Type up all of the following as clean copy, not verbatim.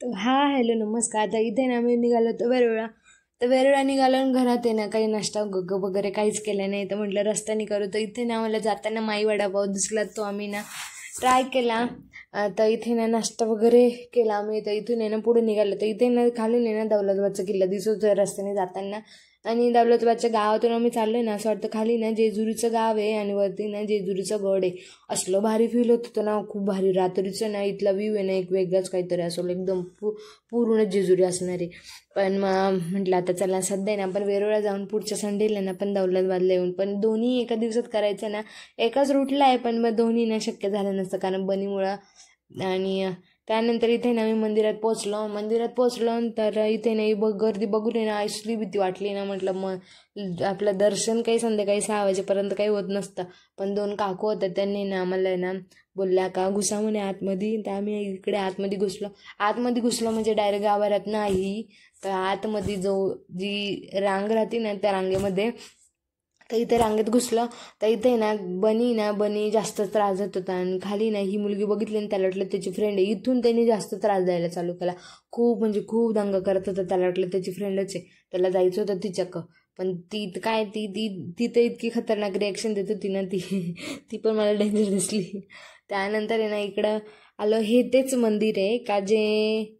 तर हॅलो नमस्कार. आता इथे ना आम्ही निघालो होतो वेरुळा. तर वेरुळा निघालो आणि घरात आहे ना काही नाश्ता वगैरे काहीच केलं नाही. तर म्हटलं रस्त्याने करू. तर इथे ना मला जाताना माई वडापाव दिसला, तो आम्ही ना ट्राय केला. तर इथे ना नाश्ता वगैरे केला आम्ही. तर इथून आहे ना पुढे निघालो. तर इथे ना खालून आहे ना दौलताबादचा किल्ला दिसत होता रस्त्याने जाताना. आणि दौलताबादच्या गावातून आम्ही चाललोय ना, असं वाटतं खाली ना जेजुरीचं गाव आहे आणि वरती ना जेजुरीचं गड आहे. असलं भारी फील होत होतं ना, खूप भारी. रात्रीचं ना इथला व्ह्यू आहे ना एक वेगळाच काहीतरी असं एकदम पूर्ण जेजुरी असणार आहे. पण मग म्हटलं आता चला सध्या ना आपण वेरुळा जाऊन पुढच्या संडेला ना पण दौलताबादला येऊन, पण दोन्ही एका दिवसात करायचं ना. एकाच रूटला आहे पण मग दोन्ही ना शक्य झालं नसतं कारण बनीमुळं. आणि त्यानंतर इथे ना मी मंदिरात पोचलो तर इथे नाही गर्दी बघून आहे ना असली भीती वाटली ना. म्हटलं मग आपलं दर्शन काही संध्याकाळी 6 वाजेपर्यंत काही होत नसतं. पण 2 काकू होत्या, त्यांनी ना आम्हाला ना बोलल्या का घुसा म्हणे आतमध्ये. तर आम्ही इकडे आतमध्ये घुसलो म्हणजे डायरेक्ट गाभाऱ्यात नाही. तर आतमध्ये जी रांग राहते ना त्या रांगेमध्ये, तर इथे रांगेत घुसलं. तर इथे बनी जास्त त्रास देत होता आणि खाली ना ही मुलगी बघितली आणि त्याला वाटलं त्याची फ्रेंड आहे. इथून त्यांनी जास्त त्रास द्यायला चालू केला. खूप म्हणजे खूप दंगा करत होता. त्याला वाटलं त्याची फ्रेंडच आहे, त्याला जायचं होतं तिच्याक. पण ती काय ती ती ती तर इतकी खतरनाक रिॲक्शन देत होती ना ती ती पण मला डेंजर दिसली. त्यानंतर आहे ना इकडं आलं. हे तेच मंदिर आहे का जे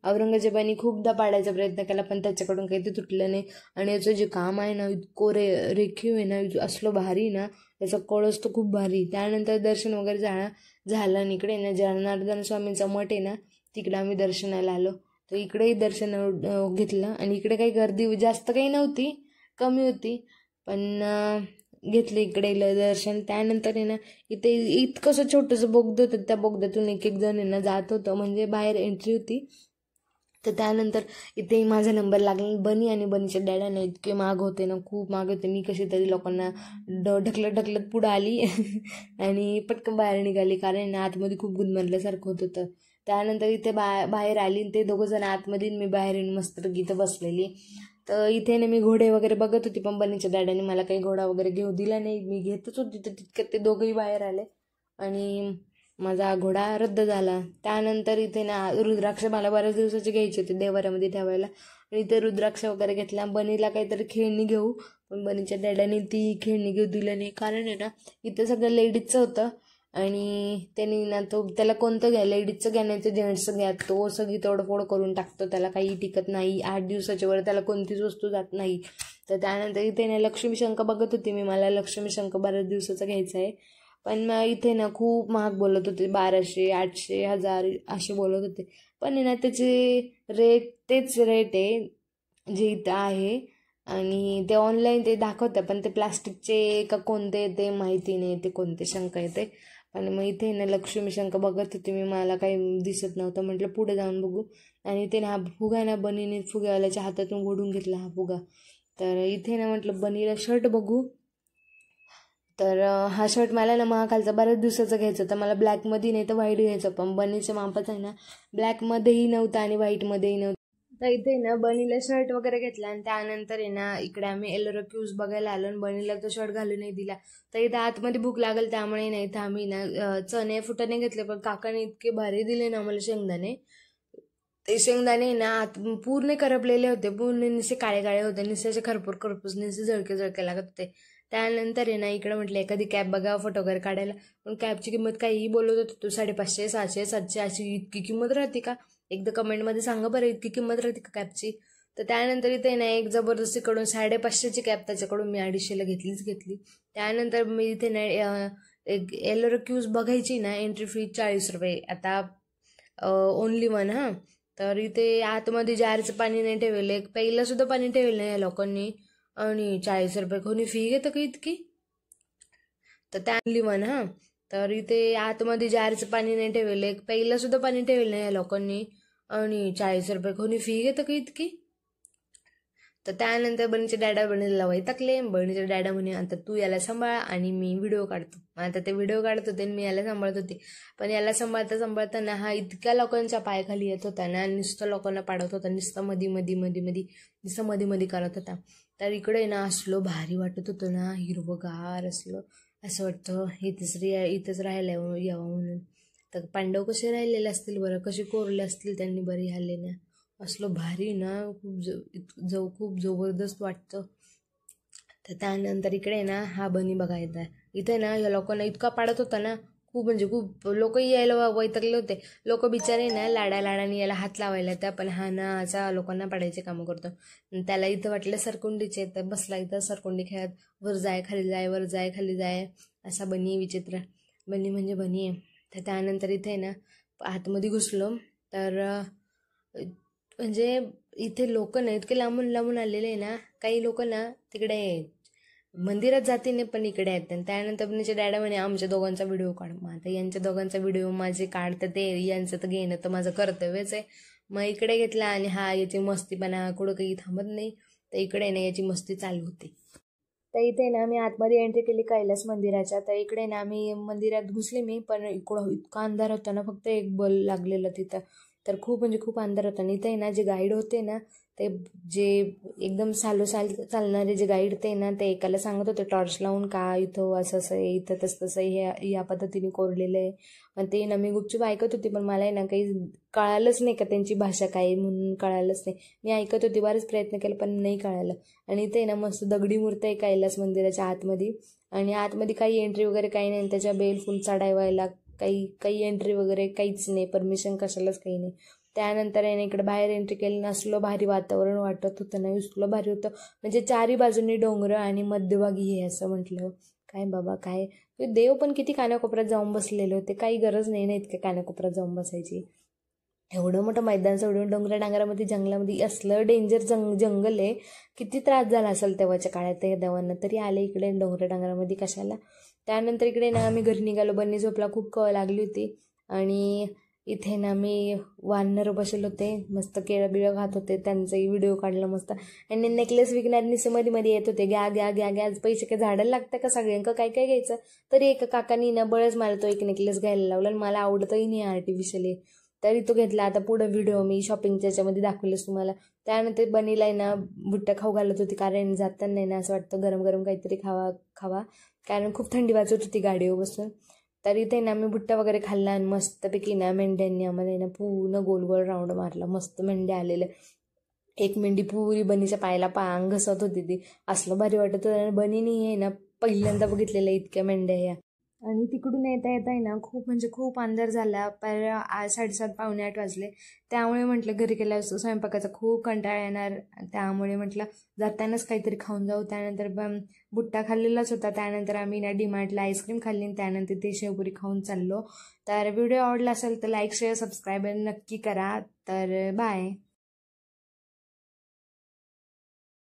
औरंगजेबाने खूपदा पाडायचा प्रयत्न केला पण त्याच्याकडून काही ते तुटलं नाही. आणि याचं जे काम आहे ना इतकं रेखीव आहे ना, असलं भारी ना. याचा कळस तर खूप भारी. त्यानंतर दर्शन वगैरे झालं आणि इकडे ना जनार्दन स्वामींचा मठ आहे ना, तिकडे आम्ही दर्शनाला आलो. तर इकडेही दर्शन घेतलं आणि इकडे काही गर्दी जास्त काही नव्हती, कमी होती. पण घेतलं इकडे दर्शन. त्यानंतर आहे ना इथे इतकंसं छोटंसं बोगदं होतं, त्या बोगद्यातून एक जण आहे ना जात होतं, म्हणजे बाहेर एंट्री होती. तर त्यानंतर इथे माझा नंबर लागला. बनी आणि बनीच्या डॅडांना इतके माग होते ना, खूप माग होते. मी कशी तरी लोकांना ढकलत पुढं आली आणि पटकन बाहेर निघाली कारण आतमध्ये खूप गुदमरल्यासारखं होत होतं. त्यानंतर इथे बाहेर आली. ते दोघं जण आतमध्ये, मी बाहेर येऊन मस्त इथं बसलेली. तर इथे ना मी घोडे वगैरे बघत होती, पण बनीच्या डॅडाने मला काही घोडा वगैरे घेऊ दिला नाही. मी घेतच होती तर तितक्यात ते दोघंही बाहेर आले आणि माझा घोडा रद्द झाला. त्यानंतर इथे ना रुद्राक्ष मला बऱ्याच दिवसाचे घ्यायचे होते देवाऱ्यामध्ये ठेवायला. आणि इथे रुद्राक्ष वगैरे घेतला. बनीला काहीतरी खेळणी घेऊ, पण बनीच्या डॅडाने ती खेळणी घेऊ दिलं नाही कारण आहे ना इथं सगळं लेडीजचं होतं. आणि त्यांनी ना त्याला कोणतं घ्या, लेडीजचं घ्या नाही तर जेंट्सचं घ्या, तो सगळी तोडफोड करून टाकतो. त्याला काही टिकत नाही. 8 दिवसाच्या वर त्याला कोणतीच वस्तू जात नाही. तर त्यानंतर इथे ना लक्ष्मी शंख बघत होते मी. मला लक्ष्मी शंख बऱ्याच दिवसाचा घ्यायचा आहे. पण मग इथे ना खूप महाग बोलत होते. 1200, 800, 1000 असे बोलत होते. पण ना त्याचे तेच रेट आहे जे इथं आहे. आणि ते ऑनलाईन ते दाखवतं पण ते प्लास्टिकचे का कोणते ते माहिती नाही, ते कोणते शंख येते. पण मग इथे ना लक्ष्मी शंख बघत होते मी. मला काही दिसत नव्हतं. म्हटलं पुढे जाऊन बघू. आणि इथे ना हा फुगा ना बनीने फुग्यावाल्याच्या हातातून ओढून घेतला हा फुगा. तर इथे ना म्हटलं बनीला शर्ट बघू. तर हा शर्ट मला ना महाकालचा बऱ्याच दिवसाचा घ्यायचा होता. मला ब्लॅकमध्ये नाही तर व्हाईट घ्यायचं, पण बनीचं मापच आहे ना ब्लॅकमध्येही नव्हतं आणि व्हाईटमध्येही नव्हतं. तर इथे ना बनीला शर्ट वगैरे घेतला आणि त्यानंतर आहे ना इकडे आम्ही एलोरा क्यूज बघायला आलो आणि बनीला तो शर्ट घालून नाही दिला. तर इथं आतमध्ये भूक लागेल त्यामुळे नाही, तर आम्ही ना चणे फुटाणे घेतले. पण काकाने इतके भारी दिले ना आम्हाला शेंगदाणे. ते शेंगदाणे ना आत पूर्ण करपलेले होते, पूर्ण निसे काळे काळे होते, निसे खरपूर खरपूस निसे झळके झळके लागत होते. त्यानंतर आहे ना इकडे म्हटलं एखादी कॅब बघा फोटो वगैरे काढायला. पण कॅबची किंमत काहीही बोलत होती. तू 550, 600, 700 अशी इतकी किंमत राहते का? एकदा कमेंटमध्ये सांगा बरं, इतकी किंमत राहते का कॅबची? तर त्यानंतर इथे ना एक जबरदस्तीकडून 550ची कॅब त्याच्याकडून मी 250ला घेतली. त्यानंतर मी इथे ना एक एलोरा क्यूज बघायची ना, एंट्री फी 40 रुपये. आता ओनली वन हां. तर इथे आतमध्ये जारचं पाणी नाही ठेवलं, एक प्यायला सुद्धा पाणी ठेवलं नाही या लोकांनी. आणि 40 रुपये कोणी फी घेतं का इतकी? तर त्या ओनली वन हां. तर इथे आतमध्ये जारचं पाणी नाही ठेवलं, एक प्यायला सुद्धा पाणी ठेवलं नाही या लोकांनी. आणि 40 रुपये कोणी फी घेतं का इतकी? तर त्यानंतर बहिणीचे डॅडा बहिणीला वैतागले. बहिणीचे डॅडा म्हणे आता तू याला सांभाळ आणि मी व्हिडिओ काढतो. आता ते व्हिडिओ काढत होते आणि मी याला सांभाळत होते. पण याला सांभाळता सांभाळताना हा इतक्या लोकांच्या पायाखाली येत होता ना, नुसतं लोकांना पाडत होता, नुसतं नुसतं मध्ये करत होता. तर इकडे ना असलो भारी वाटत होतं ना, हिरवगार असं वाटतं इथंच राहायला यावं म्हणून. तर पांडव कसे राहिलेले असतील बरं, कसे कोरले असतील त्यांनी बरे हल्ले ना. असलं भारी ना, खूप जबरदस्त वाटतं. तर त्यानंतर इकडे ना हा बनी बघायचा. इथे ना या लोकांना इतका पाडत होता ना, खूप म्हणजे खूप लोक यायला वैतागले होते. लोक बिचारे ना लाडाने याला हात लावायला त्या, पण हा ना असा लोकांना पाडायचे कामं करतो. त्याला इथं वाटलं सरकुंडीचे, तर बसला इथं सरकुंडी खेळत, वर जाय खाली जाय, वर जाय खाली जाय, असा बनी विचित्र. बनी म्हणजे बनी आहे. तर त्यानंतर इथे ना आतमध्ये घुसलो, तर म्हणजे इथे लोक ना इतके लांबून लांबून आलेले आहे ना, काही लोक ना तिकडे मंदिरात जाते नाही, पण इकडे आहेत. आणि त्यानंतर माझ्या डॅडा म्हणे आमच्या दोघांचा व्हिडिओ काढ. मग आता यांच्या दोघांचा व्हिडिओ माझे काढतं ते, यांचं तर घेणं तर माझं कर्तव्यच आहे. मग इकडे घेतला आणि हा याची मस्तीपणा कुठं काही थांबत नाही, तर इकडे ना याची मस्ती चालू होती. तर इथे ना मी आतमध्ये एंट्री केली कैलास मंदिराच्या. तर इकडे ना मी मंदिरात घुसले मी, पण इकडं इतका अंधार होता ना, फक्त एक बल्ब लागलेलं तिथं. तर खूप म्हणजे खूप अंधार होता. आणि इथे ना जे गाईड होते ना, ते जे एकदम चालणारे जे गाईड ते ना, ते एकाला सांगत होते टॉर्च लावून का इथं असं असं आहे, इथं तसं हे या पद्धतीने कोरलेलं आहे. आणि ते ना मी गुपचूप ऐकत होती, पण मला ना काही कळालंच नाही का त्यांची भाषा काय म्हणून, कळालंच नाही. मी ऐकत होती, बरेच प्रयत्न केले, पण नाही कळालं. आणि इथे ना मस्त दगडी मूर्ती आहे कैलास मंदिराच्या आतमध्ये. आणि आतमध्ये काही एंट्री वगैरे काही नाही, त्याच्या बेल फुल चढावायला काही काही एंट्री वगैरे काहीच नाही, परमिशन कशालाच काही नाही. त्यानंतर आहे ना इकडे बाहेर एंट्री केली, नसलं भारी वातावरण वाटत होतं ना, इतकं भारी होतं. म्हणजे चारी बाजूनी डोंगर आणि मध्यभागी हे असं म्हटलं काय बाबा काय. देव पण किती कानाकोपऱ्यात जाऊन बसलेले होते, काही गरज नाही ना इतक्या कानाकोपऱ्यात जाऊन बसायची. एवढं मोठं मैदान सोडून डोंगरा डांगरामध्ये जंगलामध्ये असलं डेंजर जंगल आहे. किती त्रास झाला असेल तेव्हाच्या काळात त्या देवांना, तरी आले इकडे डोंगरा डांगरामध्ये कशाला. त्यानंतर इकडे ना आम्ही घरी निघालो. बन्नी झोपला, खूप कळ लागली होती. आणि इथे ना मी वानर बसले होते, मस्त केळं बिळं खात होते, त्यांचाही व्हिडिओ काढला मस्त. आणि नेकलेस विकणार निस मध्ये येत होते, घ्या घ्या घ्या घ्या, पैसे काय झाडायला लागतं का सगळ्यांका, काय काय घ्यायचं. तरी एका काकानी ना बळच मला तो एक नेकलेस घ्यायला लावला, आणि मला आवडतही नाही आर्टिफिशियली, तरी तो घेतला. आता पुढं व्हिडिओ मी शॉपिंगच्या याच्यामध्ये दाखवलेच तुम्हाला. त्यानंतर बनीला ना भुट्टा खाऊ घालत होती, कारण जाताना ना असं वाटतं गरम गरम काहीतरी खावा, कारण खूप थंडी वाजत होती गाडीवर बसून. तर इथे ना मी भुट्टा वगैरे खाल्ला, आणि मस्तपैकी ना मेंढ्यांनी आम्हाला ना पूर्ण गोल गोल राऊंड मारला. मस्त मेंढ्या आलेल्या, एक मेंढी पुरी बनीच्या पायाला पांग घसत होती, ती असलं भारी वाटत होतं. आणि बनीनी आहे ना पहिल्यांदा बघितलेल्या इतक्या मेंढ्या या. आणि तिकडून येता येता ना खूप म्हणजे खूप अंधार झाला, पर 7:30 पावणे 8 वाजले. त्यामुळे म्हटलं घरी गेल्यावर स्वयंपाकाचा खूप कंटाळा येणार, त्यामुळे म्हटलं जातानाच काहीतरी खाऊन जाऊ. त्यानंतर भुट्टा खाल्लेलाच होता. त्यानंतर आम्ही ना डीमार्टला आईस्क्रीम खाल्ली, आणि त्यानंतर ते शेवपुरी खाऊन चाललो. तर व्हिडिओ आवडला असेल तर लाईक शेअर सबस्क्राईब नक्की करा. तर बाय.